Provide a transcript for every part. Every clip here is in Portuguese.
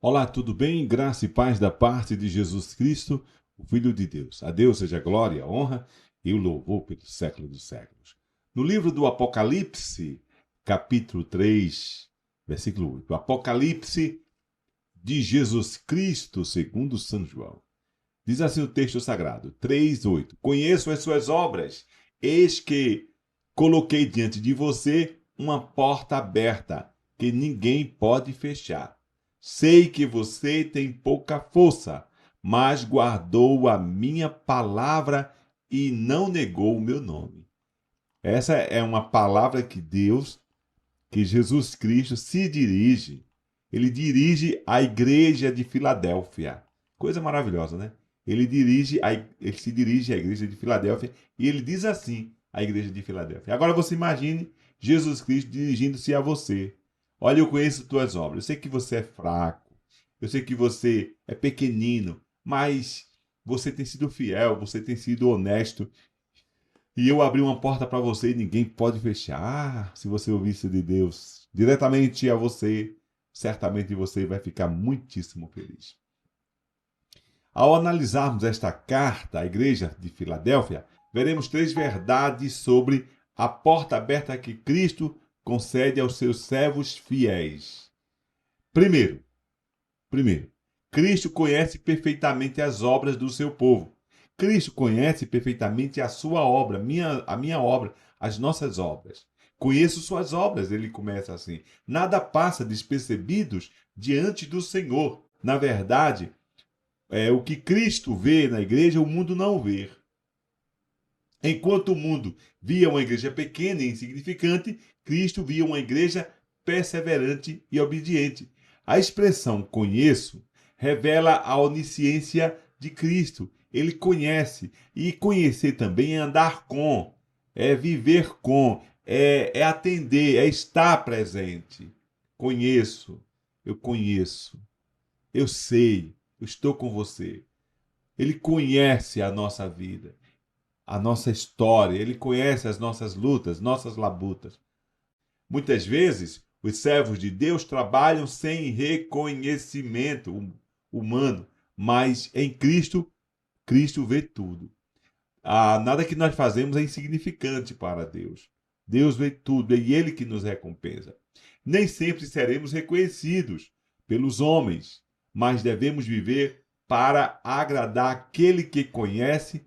Olá, tudo bem? Graça e paz da parte de Jesus Cristo, o Filho de Deus. A Deus seja a glória, a honra e o louvor pelos séculos dos séculos. No livro do Apocalipse, capítulo 3, versículo 8. Apocalipse de Jesus Cristo, segundo São João. Diz assim o texto sagrado, 3:8. Conheço as suas obras, eis que coloquei diante de você uma porta aberta, que ninguém pode fechar. Sei que você tem pouca força, mas guardou a minha palavra e não negou o meu nome. Essa é uma palavra que Jesus Cristo se dirige. Ele dirige à igreja de Filadélfia. Coisa maravilhosa, né? Ele se dirige à igreja de Filadélfia e ele diz assim à igreja de Filadélfia. Agora você imagine Jesus Cristo dirigindo-se a você. Olha, eu conheço tuas obras. Eu sei que você é fraco. Eu sei que você é pequenino, mas você tem sido fiel, você tem sido honesto. E eu abri uma porta para você e ninguém pode fechar. Se você ouvisse de Deus diretamente a você, certamente você vai ficar muitíssimo feliz. Ao analisarmos esta carta à igreja de Filadélfia, veremos três verdades sobre a porta aberta que Cristo concede aos seus servos fiéis. Primeiro, primeiro, Cristo conhece perfeitamente as obras do seu povo. Cristo conhece perfeitamente a sua obra, a minha obra, as nossas obras. Conheço suas obras, ele começa assim. Nada passa despercebidos diante do Senhor. Na verdade, o que Cristo vê na igreja, o mundo não vê. Enquanto o mundo via uma igreja pequena e insignificante, Cristo via uma igreja perseverante e obediente. A expressão conheço revela a onisciência de Cristo. Ele conhece. E conhecer também é andar com, é viver com, é atender, é estar presente. Conheço, eu conheço, eu sei, eu estou com você. Ele conhece a nossa vida, a nossa história, ele conhece as nossas lutas, nossas labutas. Muitas vezes, os servos de Deus trabalham sem reconhecimento humano, mas em Cristo, Cristo vê tudo. Nada que nós fazemos é insignificante para Deus. Deus vê tudo, é Ele que nos recompensa. Nem sempre seremos reconhecidos pelos homens, mas devemos viver para agradar aquele que conhece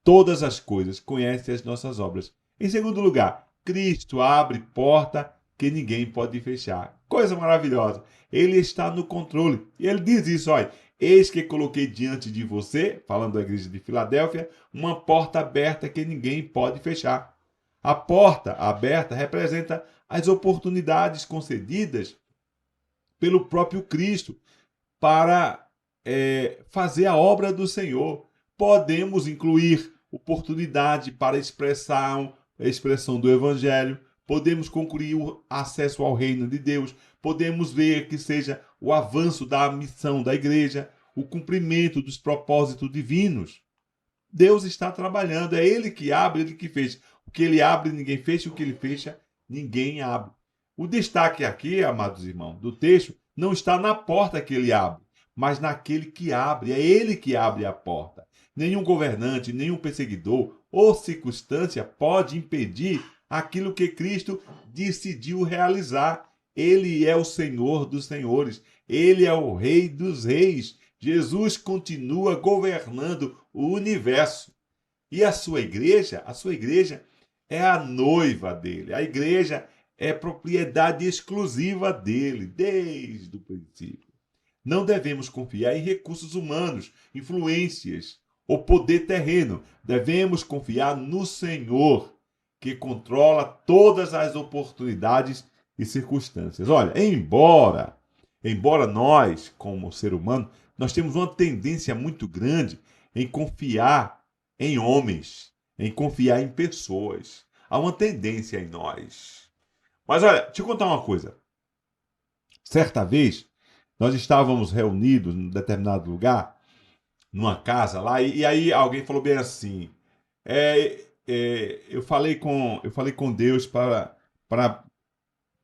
todas as coisas, conhece as nossas obras. Em segundo lugar, Cristo abre porta que ninguém pode fechar. Coisa maravilhosa. Ele está no controle. E ele diz isso, olha, eis que coloquei diante de você, falando da igreja de Filadélfia, uma porta aberta que ninguém pode fechar. A porta aberta representa as oportunidades concedidas pelo próprio Cristo para fazer a obra do Senhor. Podemos incluir oportunidade para a expressão do Evangelho, podemos concluir o acesso ao reino de Deus, podemos ver que seja o avanço da missão da igreja, o cumprimento dos propósitos divinos. Deus está trabalhando, é Ele que abre, Ele que fecha. O que Ele abre, ninguém fecha, o que Ele fecha, ninguém abre. O destaque aqui, amados irmãos, do texto, não está na porta que Ele abre, mas naquele que abre. É Ele que abre a porta. Nenhum governante, nenhum perseguidor ou circunstância pode impedir aquilo que Cristo decidiu realizar. Ele é o Senhor dos senhores. Ele é o Rei dos reis. Jesus continua governando o universo. E a sua igreja é a noiva dele. A igreja é propriedade exclusiva dele, desde o princípio. Não devemos confiar em recursos humanos, influências ou poder terreno. Devemos confiar no Senhor, que controla todas as oportunidades e circunstâncias. Olha, embora nós, como ser humano, nós temos uma tendência muito grande em confiar em homens, em confiar em pessoas. Há uma tendência em nós. Mas olha, deixa eu contar uma coisa. Certa vez, nós estávamos reunidos em um determinado lugar, numa casa lá, e aí alguém falou bem assim: eu falei com Deus para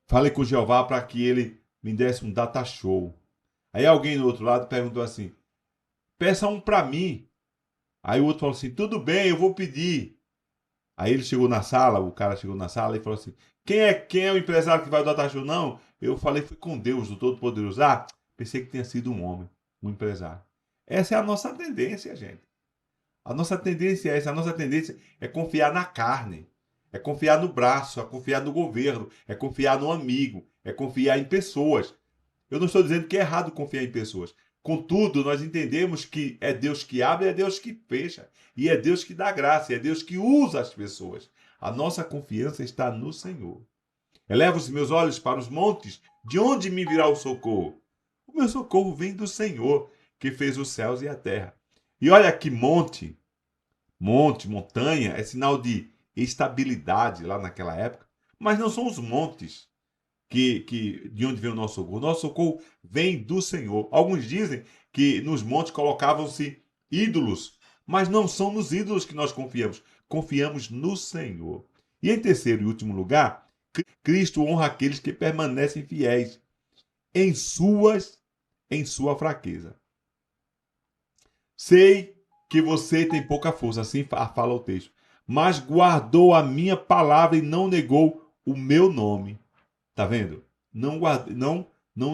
falei com Jeová para que ele me desse um data show. Aí alguém do outro lado perguntou assim, peça um para mim. Aí o outro falou assim, tudo bem, eu vou pedir. Aí ele chegou na sala, o cara chegou na sala e falou assim, quem é o empresário que vai dar taxa ou não? Eu falei, foi com Deus, o Todo-Poderoso. Ah, pensei que tinha sido um homem, um empresário. Essa é a nossa tendência, gente. A nossa tendência é essa, a nossa tendência é confiar na carne, é confiar no braço, é confiar no governo, é confiar no amigo, é confiar em pessoas. Eu não estou dizendo que é errado confiar em pessoas. Contudo, nós entendemos que é Deus que abre, é Deus que fecha, e é Deus que dá graça, e é Deus que usa as pessoas. A nossa confiança está no Senhor. Elevo os meus olhos para os montes, de onde me virá o socorro? O meu socorro vem do Senhor, que fez os céus e a terra. E olha que montanha, é sinal de estabilidade lá naquela época, mas não são os montes de onde vem o nosso socorro. O nosso socorro vem do Senhor. Alguns dizem que nos montes colocavam-se ídolos, mas não são nos ídolos que nós confiamos. Confiamos no Senhor. E em terceiro e último lugar, Cristo honra aqueles que permanecem fiéis em sua fraqueza. Sei que você tem pouca força, assim fala o texto, mas guardou a minha palavra e não negou o meu nome. Tá vendo? Não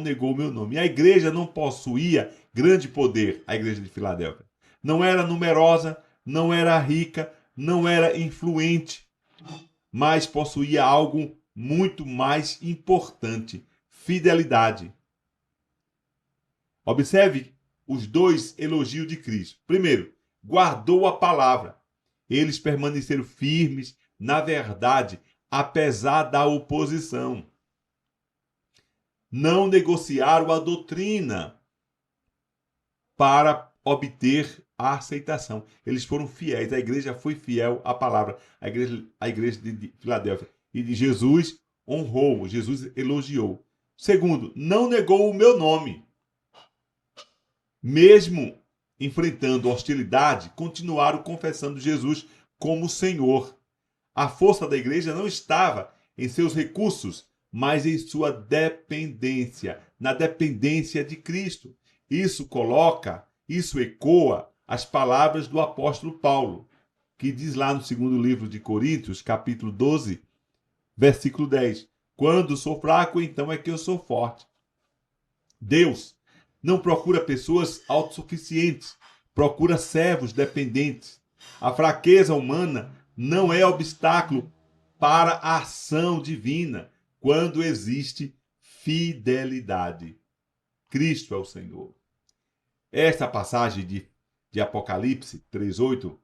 negou o meu nome. E a igreja não possuía grande poder, a igreja de Filadélfia. Não era numerosa, não era rica, não era influente, mas possuía algo muito mais importante: fidelidade. Observe os dois elogios de Cristo. Primeiro, guardou a palavra. Eles permaneceram firmes na verdade, apesar da oposição. Não negociaram a doutrina para obter a aceitação. Eles foram fiéis, a igreja foi fiel à palavra, a igreja de Filadélfia. E de Jesus honrou, Jesus elogiou. Segundo, não negou o meu nome. Mesmo enfrentando hostilidade, continuaram confessando Jesus como Senhor. A força da igreja não estava em seus recursos, mas em sua dependência, na dependência de Cristo. Isso ecoa as palavras do apóstolo Paulo, que diz lá no segundo livro de Coríntios, capítulo 12, versículo 10: quando sou fraco, então é que eu sou forte. Deus não procura pessoas autossuficientes, procura servos dependentes. A fraqueza humana não é obstáculo para a ação divina quando existe fidelidade. Cristo é o Senhor. Esta passagem de Apocalipse 3:8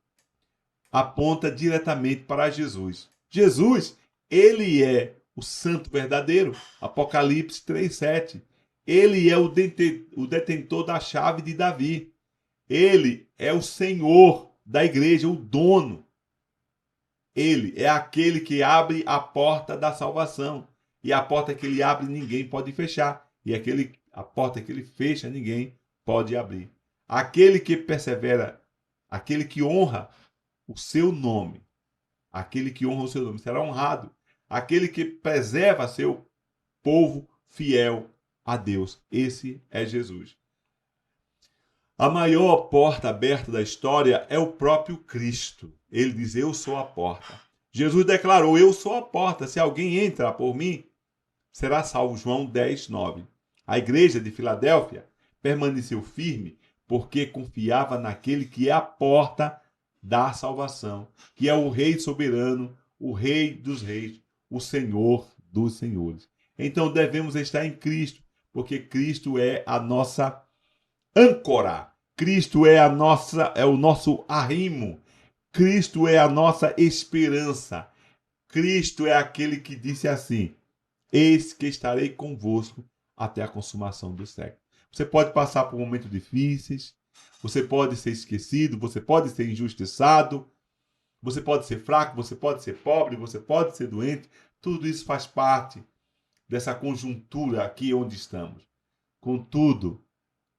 aponta diretamente para Jesus. Jesus, ele é o santo verdadeiro. Apocalipse 3:7. Ele é o detentor da chave de Davi. Ele é o Senhor da igreja, o dono. Ele é aquele que abre a porta da salvação. E a porta que ele abre, ninguém pode fechar. E a porta que ele fecha, ninguém pode abrir. Aquele que persevera, aquele que honra o seu nome, será honrado. Aquele que preserva seu povo fiel a Deus. Esse é Jesus. A maior porta aberta da história é o próprio Cristo. Ele diz, eu sou a porta. Jesus declarou, eu sou a porta. Se alguém entra por mim, será salvo. João 10:9. A igreja de Filadélfia permaneceu firme porque confiava naquele que é a porta da salvação, que é o Rei soberano, o Rei dos reis, o Senhor dos senhores. Então devemos estar em Cristo, porque Cristo é a nossa âncora. Cristo é o nosso arrimo. Cristo é a nossa esperança. Cristo é aquele que disse assim: eis que estarei convosco até a consumação do século. Você pode passar por momentos difíceis, você pode ser esquecido, você pode ser injustiçado, você pode ser fraco, você pode ser pobre, você pode ser doente. Tudo isso faz parte dessa conjuntura aqui onde estamos. Contudo,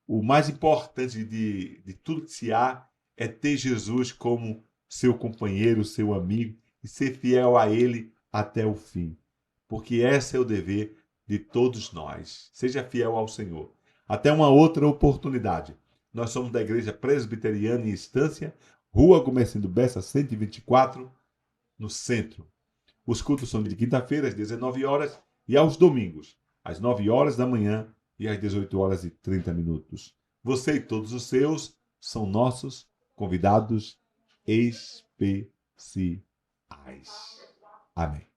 o mais importante de tudo que se há é ter Jesus como seu companheiro, seu amigo e ser fiel a ele até o fim. Porque esse é o dever de todos nós. Seja fiel ao Senhor. Até uma outra oportunidade. Nós somos da Igreja Presbiteriana em Estância, Rua Gomercindo Bessa, 124, no centro. Os cultos são de quinta-feira, às 19 horas, e aos domingos, às 9 horas da manhã e às 18 horas e 30 minutos. Você e todos os seus são nossos convidados especiais. Amém.